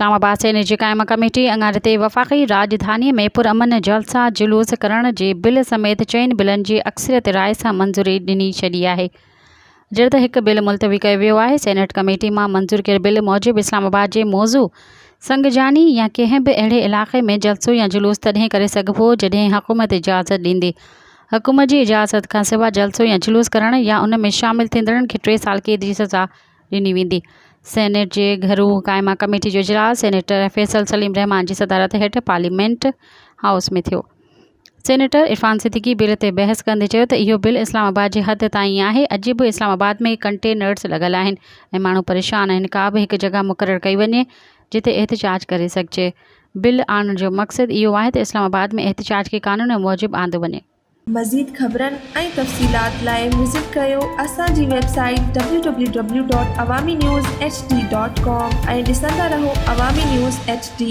Islamabad senate जी क़ाइम committee अङारे ते वफ़ाक़ी राजधानी में पुरअमन जलसा जुलूस करण जे बिल समेत 4 बिलनि जी अक्सरियत राय सां मंज़ूरी ॾिनी छॾी आहे। जॾहिं त हिकु बिल मुलतवी कयो वियो आहे। सेनेट कमेटी मां मंज़ूर कयल बिल मूजिबि इस्लामाबाद जे मौज़ू संगजानी या कंहिं बि अहिड़े इलाक़े में जलसो या जुलूस तॾहिं करे सघिबो जॾहिं हुकूमत इजाज़त ॾींदी। हुकूमत जी इजाज़त खां सवाइ जलसो या जुलूस करण या उन में शामिल थींदड़नि खे 3 साल क़ैद जी सज़ा ॾिनी वेंदी। सेनेट जे घरू क़ाइमा कमेटी जो इजलास सेनेटर फैसल सलीम रहमान जी सदारत हेठि पार्लियामेंट हाउस में थियो। सेनेटर इरफान सिद्दीकी बिल ते बहस कंदे चयो त इहो बिल इस्लामाबाद जे हद ताईं आहे। अॼु बि इस्लामाबाद में कंटेनर्स लॻल आहिनि ऐं माण्हू परेशान आहिनि। का बि हिकु जॻह मुक़ररु कई वञे जिते एहतिजाज करे सघिजे। बिल आणण जो मक़सदु इहो आहे त इस्लामाबाद में एहतिजाज खे कानून मूजिबि आंदो वञे। मज़ीद ख़बरनि ऐं तफ़सीलात लाइ विज़िट कयो असांजी वेबसाइट www.awamiNewsHD.com ऐं ॾिसंदा रहो अवामी न्यूज़ HD।